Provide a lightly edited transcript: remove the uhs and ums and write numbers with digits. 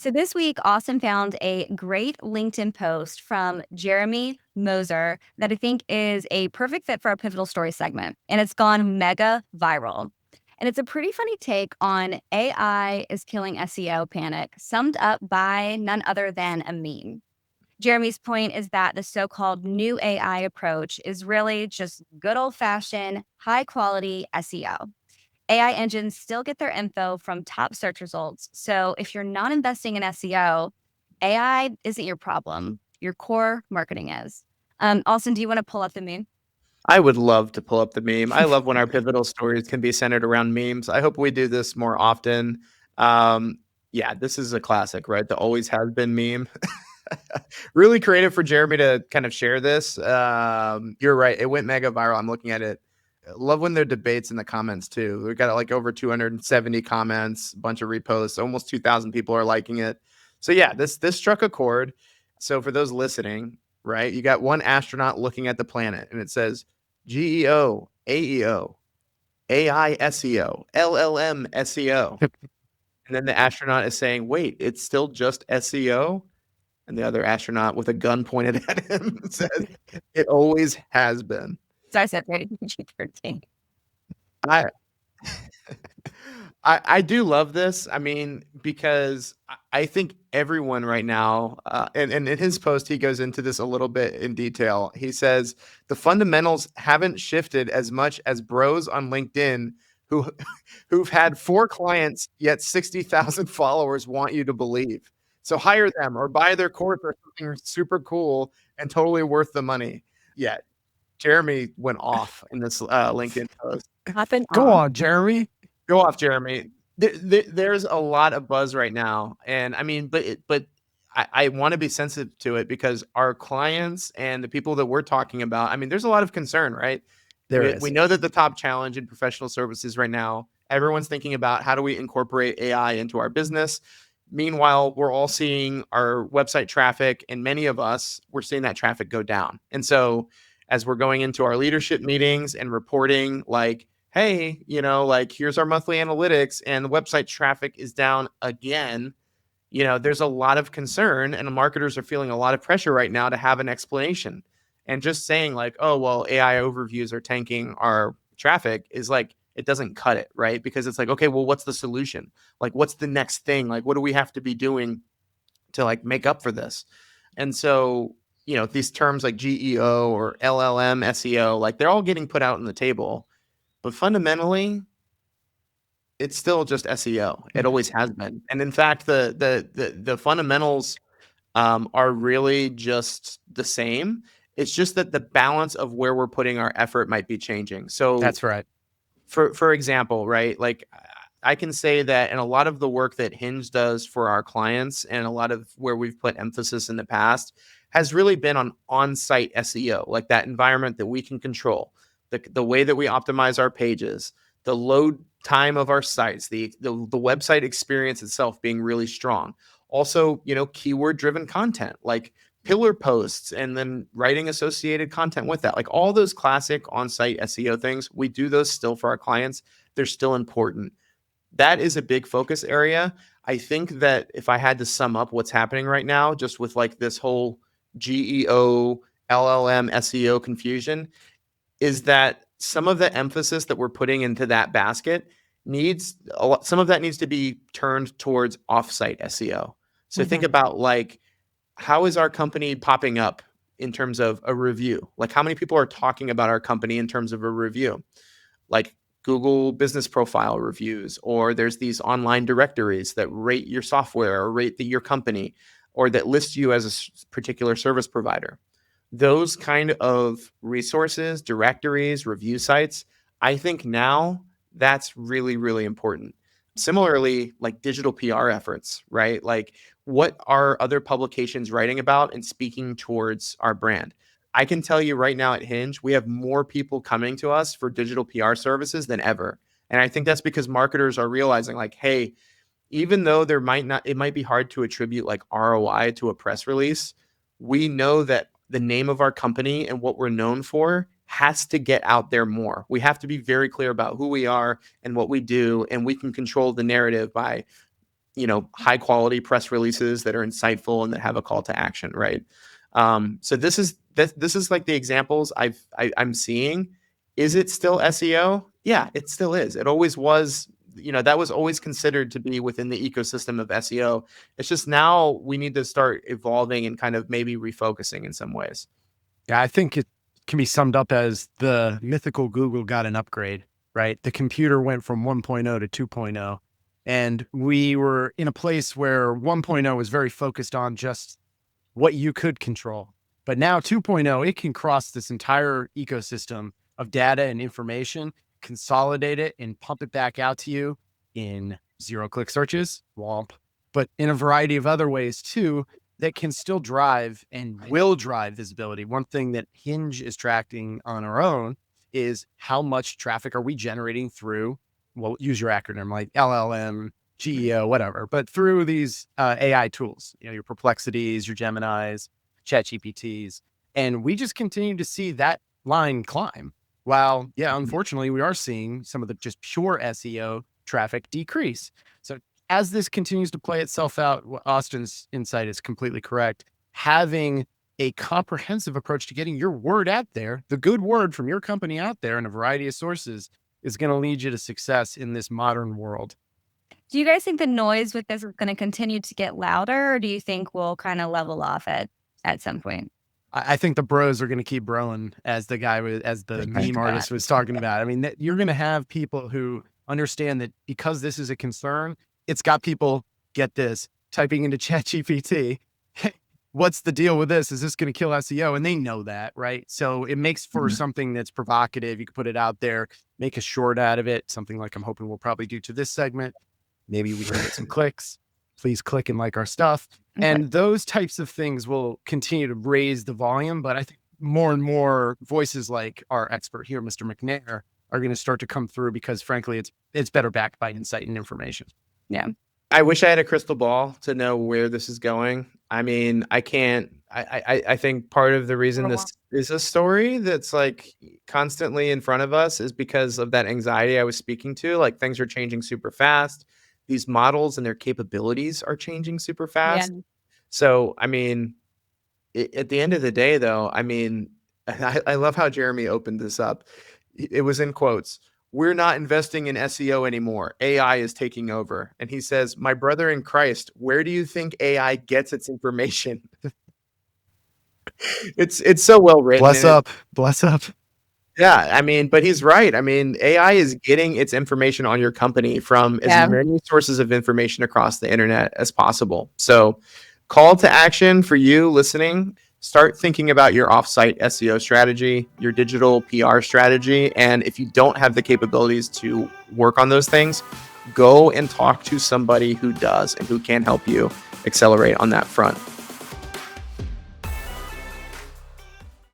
So this week, Austin found a great LinkedIn post from Jeremy Moser that I think is a perfect fit for our pivotal story segment. And it's gone mega viral. And it's a pretty funny take on AI is killing SEO panic, summed up by none other than a meme. Jeremy's point is that the so called new AI approach is really just good old fashioned, high quality SEO. AI engines still get their info from top search results. So if you're not investing in SEO, AI isn't your problem. Your core marketing is. Austin, do you want to pull up the meme? I would love to pull up the meme. I love when our pivotal stories can be centered around memes. I hope we do this more often. Um, yeah, this is a classic, right? The always has been meme. Really creative for Jeremy to kind of share this. You're right. It went mega viral. I'm looking at it. Love when there are debates in the comments too. We got like over 270 comments, a bunch of reposts, almost 2,000 people are liking it. So yeah, this struck a chord. So for those listening, right, you got one astronaut looking at the planet, and it says GEO, AEO, AI SEO, LLM SEO. And then the astronaut is saying, wait, it's still just SEO? And the other astronaut with a gun pointed at him says, it always has been. So I said rated PG-13. I I do love this. I mean, because I think everyone right now, and in his post, he goes into this a little bit in detail. He says the fundamentals haven't shifted as much as bros on LinkedIn who who've had 4 clients yet 60,000 followers want you to believe. So hire them or buy their course or something super cool and totally worth the money. Yeah, Jeremy went off in this LinkedIn post. Popping Go off. on, Jeremy. Go off, Jeremy. There's a lot of buzz right now, and I mean, but I want to be sensitive to it because our clients and the people that we're talking about. I mean, there's a lot of concern, right? There We is. know that the top challenge in professional services right now, everyone's thinking about how do we incorporate AI into our business. Meanwhile, we're all seeing our website traffic, and many of us, we're seeing that traffic go down. And so, as we're going into our leadership meetings and reporting, like, hey, like here's our monthly analytics and the website traffic is down again. There's a lot of concern and the marketers are feeling a lot of pressure right now to have an explanation. And just saying like, oh, well, AI overviews are tanking our traffic is like, it doesn't cut it, right? Because it's like, okay, well, what's the solution? Like, what's the next thing? Like, what do we have to be doing to like make up for this? And so, these terms like GEO or LLM SEO, like they're all getting put out on the table. But fundamentally, it's still just SEO. It always has been. And in fact, the fundamentals are really just the same. It's just that the balance of where we're putting our effort might be changing. So That's right. for example, right? Like I can say that in a lot of the work that Hinge does for our clients and a lot of where we've put emphasis in the past has really been on on-site SEO, like that environment that we can control, the way that we optimize our pages, the load time of our sites, the website experience itself being really strong. Also, keyword driven content like pillar posts and then writing associated content with that. Like all those classic on-site SEO things, we do those still for our clients. They're still important. That is a big focus area. I think that if I had to sum up what's happening right now, just with like this whole GEO, LLM, SEO confusion, is that some of the emphasis that we're putting into that basket some of that needs to be turned towards offsite SEO. So think about like, how is our company popping up in terms of a review? Like how many people are talking about our company in terms of a review? Like Google business profile reviews, or there's these online directories that rate your software or rate your company, or that list you as a particular service provider. Those kind of resources, directories, review sites, I think now that's really, really important. Similarly, like digital PR efforts, right? Like what are other publications writing about and speaking towards our brand? I can tell you right now at Hinge, we have more people coming to us for digital PR services than ever. And I think that's because marketers are realizing like, hey, even though it might be hard to attribute like ROI to a press release, we know that the name of our company and what we're known for has to get out there more. We have to be very clear about who we are and what we do, and we can control the narrative by high quality press releases that are insightful and that have a call to action, right? So this is like the examples I'm seeing. Is it still SEO? Yeah, it still is. It always was. That was always considered to be within the ecosystem of SEO. It's just now we need to start evolving and kind of maybe refocusing in some ways. Yeah, I think it can be summed up as the mythical Google got an upgrade, right? The computer went from 1.0 to 2.0, and we were in a place where 1.0 was very focused on just what you could control. But now 2.0, it can cross this entire ecosystem of data and information, consolidate it, and pump it back out to you in zero-click searches, womp, but in a variety of other ways too that can still drive and will drive visibility. One thing that Hinge is tracking on our own is how much traffic are we generating through, well, use your acronym like LLM, GEO, whatever, but through these AI tools, your Perplexities, your Geminis, ChatGPTs. And we just continue to see that line climb. While, yeah, unfortunately, we are seeing some of the just pure SEO traffic decrease. So as this continues to play itself out, Austin's insight is completely correct. Having a comprehensive approach to getting your word out there, the good word from your company out there in a variety of sources, is going to lead you to success in this modern world. Do you guys think the noise with this is going to continue to get louder, or do you think we'll kind of level off at some point? I think the bros are going to keep broing, as the meme artist was talking about. I mean, you're going to have people who understand that because this is a concern, it's got people, get this, typing into ChatGPT, what's the deal with this? Is this going to kill SEO? And they know that, right? So it makes for something that's provocative. You can put it out there, make a short out of it, something like I'm hoping we'll probably do to this segment. Maybe we can get some clicks. Please click and like our stuff. Okay. And those types of things will continue to raise the volume. But I think more and more voices like our expert here, Mr. McNair, are going to start to come through because, frankly, it's better backed by insight and information. Yeah. I wish I had a crystal ball to know where this is going. I mean, I can't. I think part of the reason this is a story that's like constantly in front of us is because of that anxiety I was speaking to. Like things are changing super fast. These models and their capabilities are changing super fast. Yeah. So, I mean, at the end of the day, though, I mean, I love how Jeremy opened this up. It was in quotes. We're not investing in SEO anymore. AI is taking over. And he says, my brother in Christ, where do you think AI gets its information? It's so well written. Bless up. Yeah, I mean, but he's right. I mean, AI is getting its information on your company from as many sources of information across the internet as possible. So, call to action for you listening. Start thinking about your offsite SEO strategy, your digital PR strategy. And if you don't have the capabilities to work on those things, go and talk to somebody who does and who can help you accelerate on that front.